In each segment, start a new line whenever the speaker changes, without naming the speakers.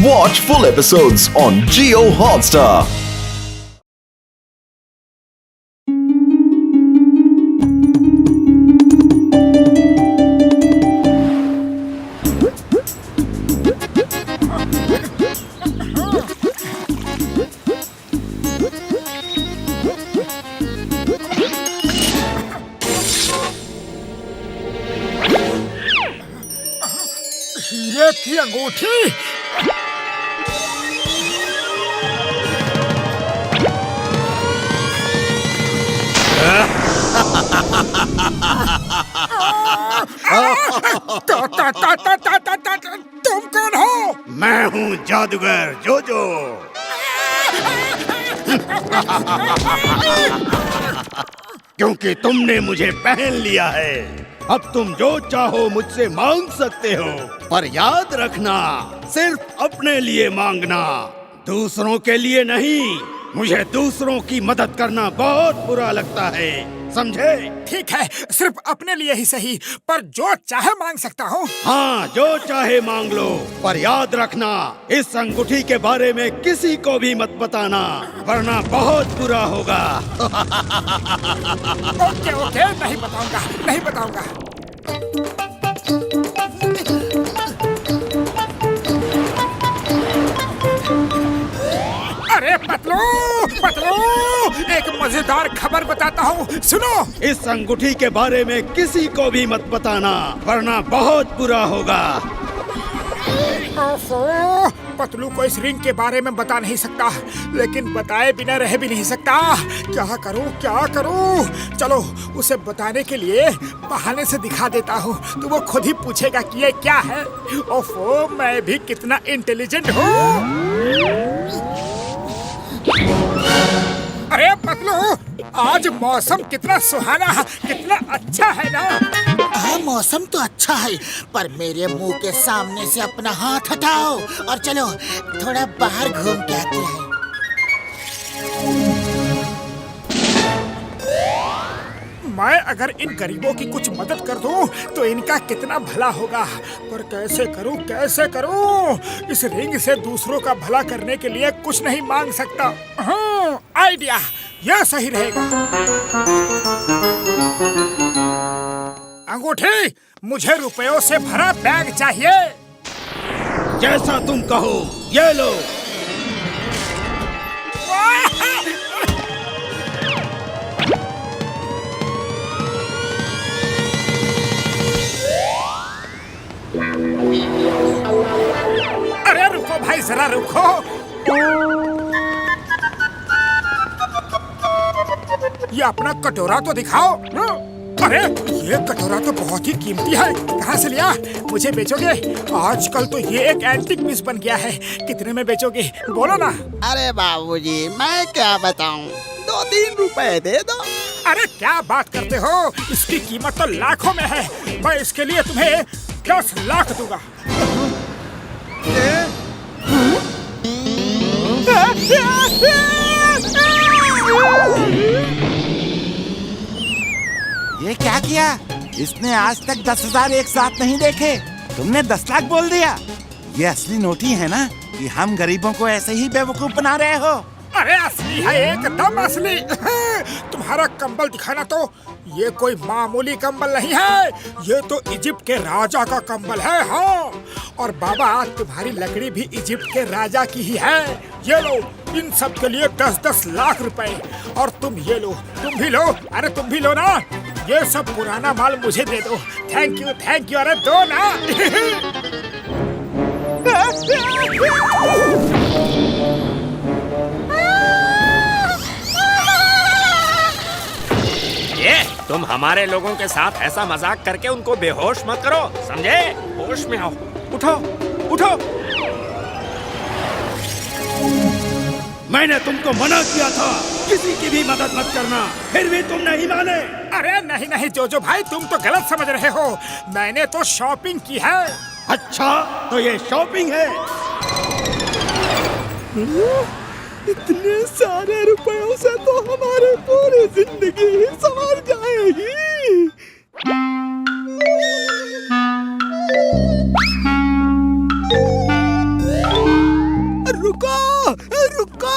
Watch full episodes on Jio Hotstar.
हीरे की अंगूठी। तुम कौन हो?
मैं हूँ जादूगर जोजो। क्योंकि तुमने मुझे पहन लिया है, अब तुम जो चाहो मुझसे मांग सकते हो, पर याद रखना सिर्फ अपने लिए मांगना, दूसरों के लिए नहीं। मुझे दूसरों की मदद करना बहुत बुरा लगता है, समझे?
ठीक है, सिर्फ अपने लिए ही सही, पर जो चाहे मांग सकता हूँ।
हाँ, जो चाहे मांग लो, पर याद रखना इस अंगूठी के बारे में किसी को भी मत बताना, वरना बहुत बुरा होगा।
ओके ओके, नहीं बताऊंगा, नहीं बताऊंगा। अरे पतलू पतलू, एक मजेदार खबर बताता हूँ, सुनो।
इस अंगूठी के बारे में किसी को भी मत बताना, वरना बहुत बुरा होगा।
ओफो, पतलू को इस रिंग के बारे में बता नहीं सकता, लेकिन बताए बिना रह भी नहीं सकता। क्या करूं क्या करूं? चलो उसे बताने के लिए बहाने से दिखा देता हूँ, तो वो खुद ही पूछेगा कि ये क्या है। ओफो, मैं भी कितना इंटेलिजेंट हूँ। अरे पतलू, आज मौसम कितना सुहाना, कितना अच्छा है ना?
हाँ, मौसम तो अच्छा है, पर मेरे मुंह के सामने से अपना हाथ हटाओ और चलो थोड़ा बाहर घूम के आते हैं।
मैं अगर इन गरीबों की कुछ मदद कर दूं, तो इनका कितना भला होगा। पर कैसे करूं, कैसे करूं? इस रिंग से दूसरों का भला करने के लिए कुछ नहीं मांग सकता। हाँ, आइडिया, यह सही रहेगा। अंगूठी, मुझे रुपयों से भरा बैग चाहिए।
जैसा तुम कहो, ये लो।
अरे रुको भाई, जरा रुको। ये अपना कटोरा तो दिखाओ। अरे ये कटोरा तो बहुत ही कीमती है, कहाँ से लिया? मुझे बेचोगे? आजकल तो ये एक एंटीक पीस बन गया है। कितने में बेचोगे, बोलो ना।
अरे बाबूजी, मैं क्या बताऊं, 2-3 रुपए दे दो।
अरे क्या बात करते हो, इसकी कीमत तो लाखों में है। मैं इसके लिए तुम्हें 10 लाख दूंगा।
ये क्या किया? इसने आज तक 10,000 एक साथ नहीं देखे, तुमने 10 लाख बोल दिया। ये असली नोट ही है ना, कि हम गरीबों को ऐसे ही बेवकूफ बना रहे हो?
अरे असली है, एकदम असली। तुम्हारा कंबल दिखाना, तो ये कोई मामूली कंबल नहीं है, ये तो इजिप्ट के राजा का कंबल है। हाँ, और बाबा तुम्हारी लकड़ी भी इजिप्ट के राजा की ही है। ये लो, इन सब के लिए 10-10 लाख रुपए। और तुम ये लो, तुम भी लो। अरे तुम भी लो ना, ये सब पुराना माल मुझे दे दो। Thank you thank you. अरे दो ना।
ये तुम हमारे लोगों के साथ ऐसा मजाक करके उनको बेहोश मत करो, समझे? होश में आओ, उठो उठो।
मैंने तुमको मना किया था, किसी की भी मदद मत करना, फिर भी तुम नहीं माने।
अरे नहीं नहीं जोजो भाई, तुम तो गलत समझ रहे हो। मैंने तो शॉपिंग की है।
अच्छा, तो ये शॉपिंग है?
इतने सारे रुपयों से तो हमारी पूरी जिंदगी ही संवर जाएगी।
रुको रुको।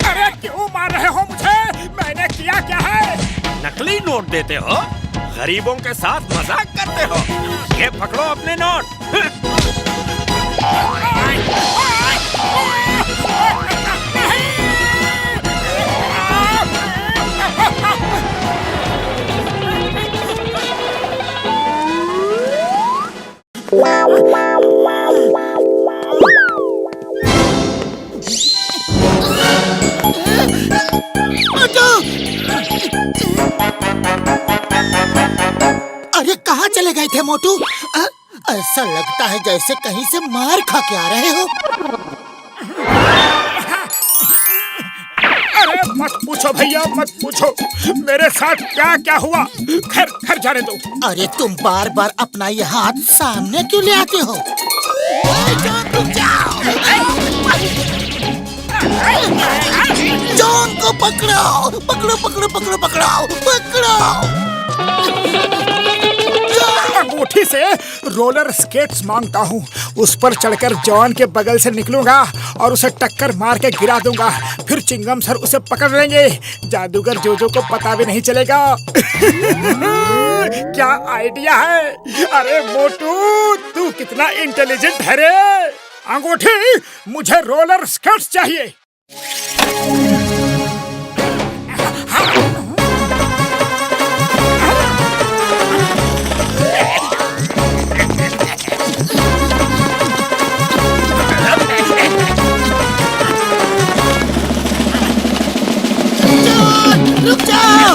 अरे क्यों मार रहे हो मुझे? मैंने किया क्या है?
नकली नोट देते हो, गरीबों के साथ मजाक करते हो। ये पकड़ो अपने नोट।
अरे कहाँ चले गए थे मोटू? ऐसा लगता है जैसे कहीं से मार खा के आ रहे हो।
अरे मत पूछो भैया, मत पूछो मेरे साथ क्या क्या हुआ। खैर घर जाने दो।
अरे तुम बार बार अपना ये हाथ सामने क्यों ले आते हो? जॉन को पकड़ो, पकड़ो पकड़ो पकड़ो पकड़ो पकड़ो।
अंगूठी से रोलर स्केट्स मांगता हूँ। उस पर चढ़कर जॉन के बगल से निकलूंगा और उसे टक्कर मार के गिरा दूंगा। फिर चिंगम सर उसे पकड़ लेंगे। जादूगर जोजो को पता भी नहीं चलेगा। क्या आइडिया है? अरे मोटू, तू कितना इंटेलिजेंट है रे। अंगूठी, मुझे रोलर स्केट्स चाहिए।
रुक जाओ।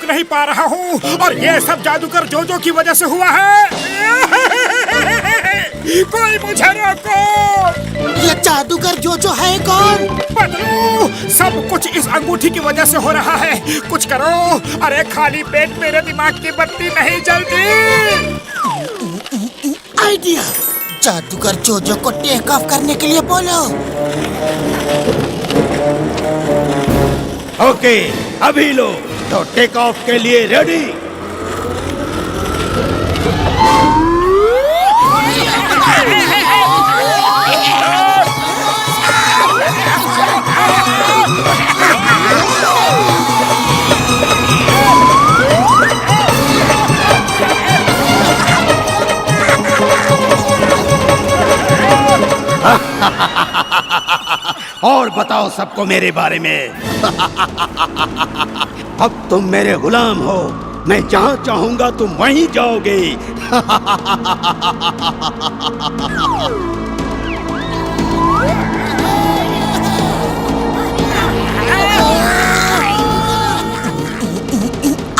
नहीं पा रहा हूँ और ये सब जादूगर जोजो की वजह से हुआ है। कोई मुझे रोको।
ये जादूगर जोजो है कौन?
बदलू, सब कुछ इस अंगूठी की वजह से हो रहा है। कुछ करो। अरे खाली पेट मेरे दिमाग की बत्ती नहीं जलती।
आइडिया, जादूगर जोजो को टेक ऑफ करने के लिए बोलो।
ओके, अभी लो तो टेक ऑफ के लिए रेडी। और बताओ सबको मेरे बारे में। अब तुम मेरे गुलाम हो। मैं जहाँ चाहूंगा तुम वहीं जाओगे।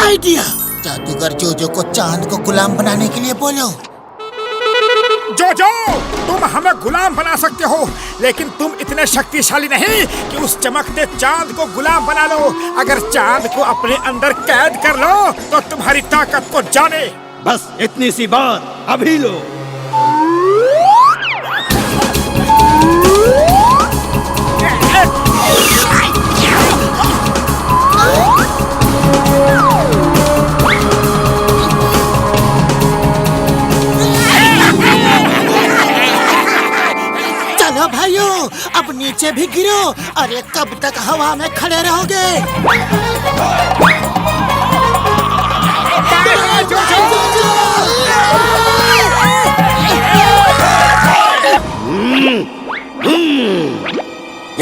आइडिया, जादूगर जोजो को चांद को गुलाम बनाने के लिए बोलो।
जोजो, तुम हमें गुलाम बना सकते हो, लेकिन तुम इतने शक्तिशाली नहीं कि उस चमकते चांद को गुलाम बना लो। अगर चांद को अपने अंदर कैद कर लो तो तुम्हारी ताकत को जाने।
बस इतनी सी बात, अभी लो।
भी गिरो। अरे कब तक हवा में खड़े रहोगे?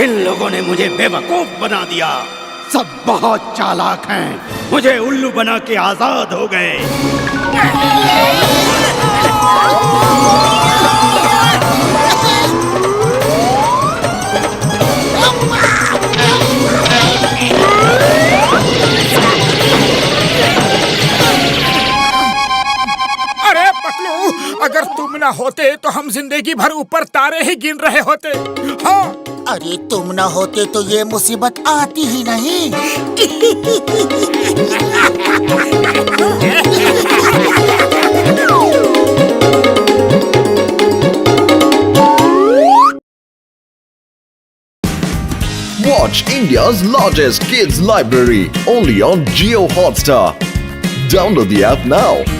इन लोगों ने मुझे बेवकूफ बना दिया। सब बहुत चालाक हैं। मुझे उल्लू बना के आजाद हो गए।
अरे पतलू, अगर तुम ना होते तो हम जिंदगी भर ऊपर तारे ही गिन रहे होते। हाँ।
अरे तुम ना होते तो ये मुसीबत आती ही नहीं।
Watch India's largest kids library only on Jio Hotstar. Download the app now.